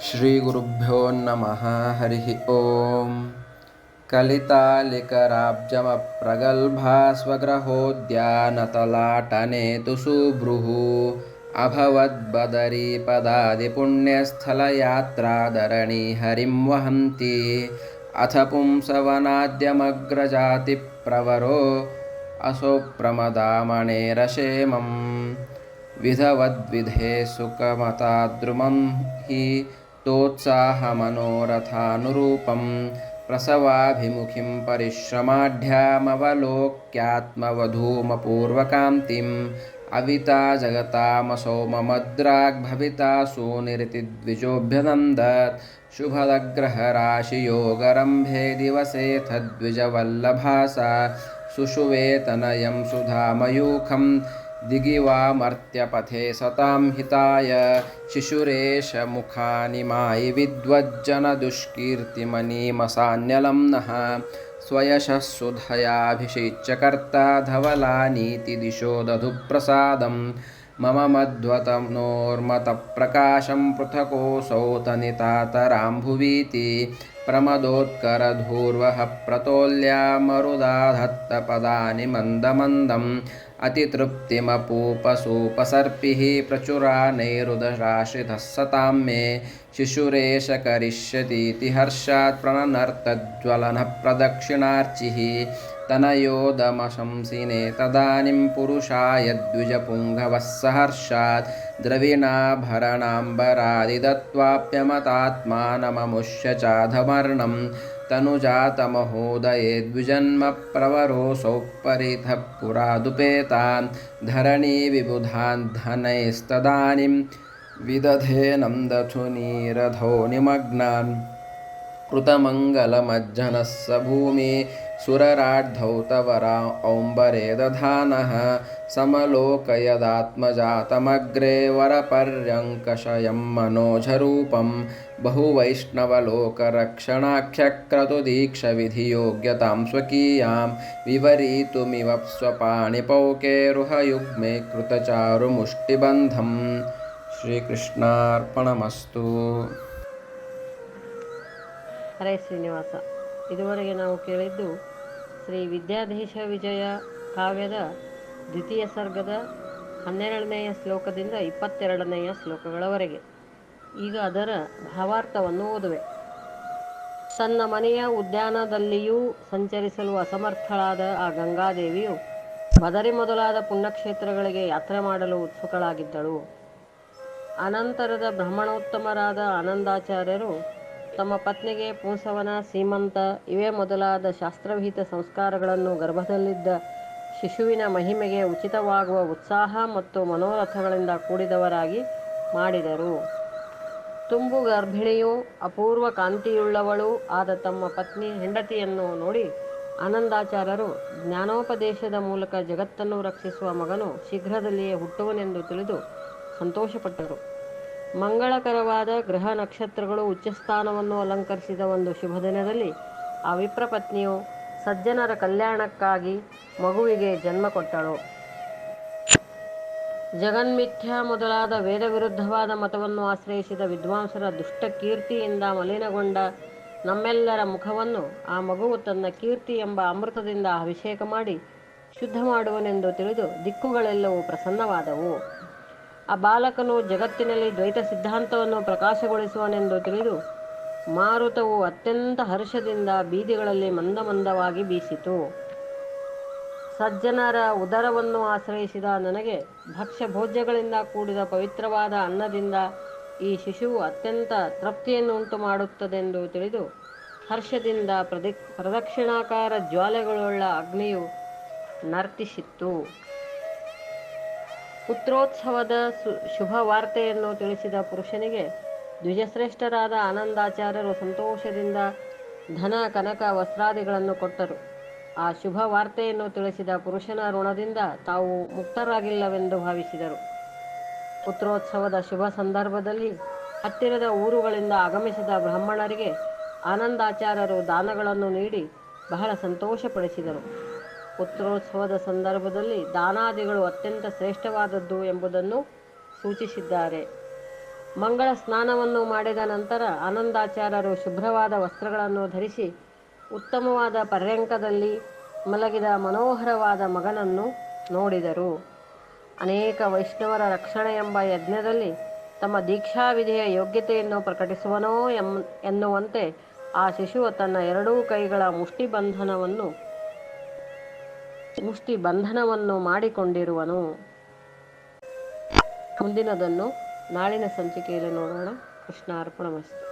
ಶ್ರೀಗುರುಭ್ಯೋ ನಮಃ. ಹರಿ ಓಂ. ಕಲಿತಾಲಿಕರಾಬ್ಜಮಪ್ರಗಲ್ಭಾ ಸ್ವಗ್ರಹೋದ್ಯಾನತಲಾಟನೇತು ಸುಬೃಃ ಅಭವದ್ಬದರೀಪದಾದಿಪುಣ್ಯಸ್ಥಲಯಾತ್ರಾಧರಣಿ ಹರಿಂ ವಹಂತಿ ಅಥ ಪುಂಸವನಾದ್ಯಮಗ್ರಜಾತಿಪ್ರವರೋ ಅಸೋ ಪ್ರಮದಾಮಣೇರಶೇಮಂ ವಿಧವದ್ವಿಧೇ ಸುಖಮತಾದ್ರುಮಂ ಹಿ ತೋತ್ಸಾಹಮನೋರಥಾನುರೂಪಂ ಪ್ರಸವಾಭಿಮುಖಿಂ ಪರಿಶ್ರಮಾಢ್ಯಾಮವಲೋಕ್ಯಾತ್ಮವಧೂಮಪೂರ್ವಕಾಂತಿಂ ಅವಿತಾ ಜಗತಾಮಸೌ ಮಮದ್ರಾಗ್ಭವಿತಾ ಸೂನಿರತಿದ್ವಿಜೋಭ್ಯನಂದತ್ ಶುಭದಗ್ರಹರಾಶಿಯೋಗರಂಭೆ ದಿವಸೇಥ ದ್ವಿಜವಲ್ಲಭಾಸಾ ಸುಷುವೆ ತನಯಂ ಸುಧಾಮಯೂಖಂ ದಿಗಿವಾಮರ್ತ್ಯಪಥೆ ಸತಾಂ ಹಿತಾಯ ಶಿಶುರೇಶ ಮುಖಾನಿಮಾಯಿ ವಿದ್ವಜ್ಜನದುಷ್ಕೀರ್ತಿಮನೀಮಸಾನ್ಯಲಂ ನಃ ಸ್ವಯಶಃ ಸುಧಯಾಭಿಷಿಚ್ಯ ಕರ್ತಾ ಧವಲಾನೀತಿ ದಿಶೋ ದಧು ಪ್ರಸಾದಂ ಮಮ ಮಧ್ವತನೋರ್ಮತಪ್ರಕಾಶಂ ಪೃಥಕೋऽಸೌ ತನಿತಾತರಾಂಭುವೀತಿ ಪ್ರಮದೋತ್ಕರಧೂರ್ವಃ ಪ್ರತೋಲ್ಯಾಮರುದಾಧತ್ತಪದಾನಿ ಮಂದಮಂದಂ ಅತಿತೃಪ್ತಿಮಪೂಪಸೂಪಸರ್ಪಿಃ ಪ್ರಚುರಾನೈರುದರಾಶ್ರಿತಃ ಸತಾಂ ಮೇ ಶಿಶುರೇಶ ಕರಿಷ್ಯತೀತಿ ಹರ್ಷಾತ್ ಪ್ರಣನರ್ತಜ್ವಲನಃ ಪ್ರದಕ್ಷಿಣಾರ್ಚಿಃ ತನಯೋದಮಶಂಸಿನೇ ತದಾನಿಂ ಪುರುಷಾಯ ದ್ವಿಜಪುಂಗವಃ ಸಹರ್ಷಾತ್ ದ್ರವಿಣಾಭರಣಾಂಬರಾದಿದತ್ವಾಪ್ಯಮತಾತ್ಮಾನಮಮುಷ್ಯ ಚಾಧಮರ್ಣಂ ತನುಜಾತಮಹೋದಯೇ ದ್ವಿಜನ್ಮ ಪ್ರವರೋऽಸೌ ಪರಿತಃ ಪುರಾದುಪೇತಾನ್ ಧರಣೀ ವಿಬುಧಾನ್ ಧನೈಸ್ತದಾನಿಂ ವಿದಧೇನಂ ದಧುನೀರಧೋ ನಿಮಗ್ನಾನ್ ಕೃತಮಂಗಲಮಜ್ಜನಃ ಸ ಭೂಮಿ ಸುರರಾಢ್ಧೌ ತವರಾ ಔಂಬರೇ ದಧಾನಃ ಸಮಲೋಕಯದಾತ್ಮಜಾತಮಗ್ರೆ ವರಪರ್ಯಂಕಷಯಂ ಮನೋಜರೂಪಂ ಬಹುವೈಷ್ಣವಲೋಕರಕ್ಷಣಾಖ್ಯಕ್ರತುದೀಕ್ಷವಿಧಿಯೋಗ್ಯತಾಂ ಸ್ವಕೀಯಾಂ ವಿವರೀತುಮಿವ ಸ್ವಪಾಣಿಪೌಕೆ ರುಹಯುಗ್ಮೆ ಕೃತಚಾರುಮುಷ್ಟಿಬಂಧಂ. ಶ್ರೀಕೃಷ್ಣಾರ್ಪಣಮಸ್ತು. ಹರೇ ಶ್ರೀನಿವಾಸ. ಇದುವರೆಗೆ ನಾವು ಕೇಳಿದ್ದು ಶ್ರೀ ವಿದ್ಯಾಧೀಶ ವಿಜಯ ಕಾವ್ಯದ ದ್ವಿತೀಯ ಸರ್ಗದ 12ನೆಯ ಶ್ಲೋಕದಿಂದ 22ನೆಯ ಶ್ಲೋಕಗಳವರೆಗೆ. ಈಗ ಅದರ ಭಾವಾರ್ಥವನ್ನು ಓದುವೆ. ತನ್ನ ಮನೆಯ ಉದ್ಯಾನದಲ್ಲಿಯೂ ಸಂಚರಿಸಲು ಅಸಮರ್ಥಳಾದ ಆ ಗಂಗಾದೇವಿಯು ಬದರಿ ಮೊದಲಾದ ಪುಣ್ಯಕ್ಷೇತ್ರಗಳಿಗೆ ಯಾತ್ರೆ ಮಾಡಲು ಉತ್ಸುಕಳಾಗಿದ್ದಳು. ಅನಂತರದ ಬ್ರಹ್ಮಣೋತ್ತಮರಾದ ಆನಂದಾಚಾರ್ಯರು ತಮ್ಮ ಪತ್ನಿಗೆ ಪುಂಸವನ, ಸೀಮಂತ ಇವೇ ಮೊದಲಾದ ಶಾಸ್ತ್ರವಿಹಿತ ಸಂಸ್ಕಾರಗಳನ್ನು ಗರ್ಭದಲ್ಲಿದ್ದ ಶಿಶುವಿನ ಮಹಿಮೆಗೆ ಉಚಿತವಾಗುವ ಉತ್ಸಾಹ ಮತ್ತು ಮನೋರಥಗಳಿಂದ ಕೂಡಿದವರಾಗಿ ಮಾಡಿದರು. ತುಂಬು ಗರ್ಭಿಣಿಯೂ ಅಪೂರ್ವ ಕಾಂತಿಯುಳ್ಳವಳೂ ಆದ ತಮ್ಮ ಪತ್ನಿ ಹೆಂಡತಿಯನ್ನು ನೋಡಿ ಆನಂದಾಚಾರ್ಯರು ಜ್ಞಾನೋಪದೇಶದ ಮೂಲಕ ಜಗತ್ತನ್ನು ರಕ್ಷಿಸುವ ಮಗನು ಶೀಘ್ರದಲ್ಲಿಯೇ ಹುಟ್ಟುವನೆಂದು ತಿಳಿದು ಸಂತೋಷಪಟ್ಟರು. ಮಂಗಳಕರವಾದ ಗ್ರಹ ನಕ್ಷತ್ರಗಳು ಉಚ್ಚಸ್ಥಾನವನ್ನು ಅಲಂಕರಿಸಿದ ಒಂದು ಶುಭ ದಿನದಲ್ಲಿ ಆ ವಿಪ್ರ ಪತ್ನಿಯು ಸಜ್ಜನರ ಕಲ್ಯಾಣಕ್ಕಾಗಿ ಮಗುವಿಗೆ ಜನ್ಮ ಕೊಟ್ಟಳು. ಜಗನ್ಮಿಥ್ಯ ಮೊದಲಾದ ವೇದ ವಿರುದ್ಧವಾದ ಮತವನ್ನು ಆಶ್ರಯಿಸಿದ ವಿದ್ವಾಂಸರ ದುಷ್ಟ ಕೀರ್ತಿಯಿಂದ ಮಲಿನಗೊಂಡ ನಮ್ಮೆಲ್ಲರ ಮುಖವನ್ನು ಆ ಮಗುವು ತನ್ನ ಕೀರ್ತಿ ಎಂಬ ಅಮೃತದಿಂದ ಅಭಿಷೇಕ ಮಾಡಿ ಶುದ್ಧ ಮಾಡುವನೆಂದು ತಿಳಿದು ದಿಕ್ಕುಗಳೆಲ್ಲವೂ ಪ್ರಸನ್ನವಾದವು. ಆ ಬಾಲಕನು ಜಗತ್ತಿನಲ್ಲಿ ದ್ವೈತ ಸಿದ್ಧಾಂತವನ್ನು ಪ್ರಕಾಶಗೊಳಿಸುವನೆಂದು ತಿಳಿದು ಮಾರುತವು ಅತ್ಯಂತ ಹರ್ಷದಿಂದ ಬೀದಿಗಳಲ್ಲಿ ಮಂದವಾಗಿ ಬೀಸಿತು. ಸಜ್ಜನರ ಉದರವನ್ನು ಆಶ್ರಯಿಸಿದ ನನಗೆ ಭಕ್ಷ್ಯ ಭೋಜ್ಯಗಳಿಂದ ಕೂಡಿದ ಪವಿತ್ರವಾದ ಅನ್ನದಿಂದ ಈ ಶಿಶುವು ಅತ್ಯಂತ ತೃಪ್ತಿಯನ್ನು ಉಂಟು ಮಾಡುತ್ತದೆಂದು ತಿಳಿದು ಹರ್ಷದಿಂದ ಪ್ರದಕ್ಷಿಣಾಕಾರ ಜ್ವಾಲೆಗಳುಳ್ಳ ಅಗ್ನಿಯು ನರ್ತಿಸಿತ್ತು. ಪುತ್ರೋತ್ಸವದ ಶುಭ ವಾರ್ತೆಯನ್ನು ತಿಳಿಸಿದ ಪುರುಷನಿಗೆ ದ್ವಿಜಶ್ರೇಷ್ಠರಾದ ಆನಂದಾಚಾರ್ಯರು ಸಂತೋಷದಿಂದ ಧನ, ಕನಕ, ವಸ್ತ್ರಾದಿಗಳನ್ನು ಕೊಟ್ಟರು. ಆ ಶುಭ ವಾರ್ತೆಯನ್ನು ತಿಳಿಸಿದ ಪುರುಷನ ಋಣದಿಂದ ತಾವು ಮುಕ್ತರಾಗಿಲ್ಲವೆಂದು ಭಾವಿಸಿದರು. ಪುತ್ರೋತ್ಸವದ ಶುಭ ಸಂದರ್ಭದಲ್ಲಿ ಹತ್ತಿರದ ಊರುಗಳಿಂದ ಆಗಮಿಸಿದ ಬ್ರಾಹ್ಮಣರಿಗೆ ಆನಂದಾಚಾರ್ಯರು ದಾನಗಳನ್ನು ನೀಡಿ ಬಹಳ ಸಂತೋಷಪಡಿಸಿದರು. ಪುತ್ರೋತ್ಸವದ ಸಂದರ್ಭದಲ್ಲಿ ದಾನಾದಿಗಳು ಅತ್ಯಂತ ಶ್ರೇಷ್ಠವಾದದ್ದು ಎಂಬುದನ್ನು ಸೂಚಿಸಿದ್ದಾರೆ. ಮಂಗಳ ಸ್ನಾನವನ್ನು ಮಾಡಿದ ನಂತರ ಆನಂದಾಚಾರ್ಯರು ಶುಭ್ರವಾದ ವಸ್ತ್ರಗಳನ್ನು ಧರಿಸಿ ಉತ್ತಮವಾದ ಪರ್ಯಂಕದಲ್ಲಿ ಮಲಗಿದ ಮನೋಹರವಾದ ಮಗನನ್ನು ನೋಡಿದರು. ಅನೇಕ ವೈಷ್ಣವರ ರಕ್ಷಣೆ ಎಂಬ ಯಜ್ಞದಲ್ಲಿ ತಮ್ಮ ದೀಕ್ಷಾವಿಧಿಯ ಯೋಗ್ಯತೆಯನ್ನು ಪ್ರಕಟಿಸುವನೋ ಎನ್ನುವಂತೆ ಆ ಶಿಶುವು ತನ್ನ ಎರಡೂ ಕೈಗಳ ಮುಷ್ಟಿ ಬಂಧನವನ್ನು ಮಾಡಿಕೊಂಡಿರುವನು. ಮುಂದಿನದನ್ನು ನಾಳಿನ ಸಂಚಿಕೆಯಲ್ಲಿ ನೋಡೋಣ. ಕೃಷ್ಣಾರ್ಪಣಮಸ್ತು.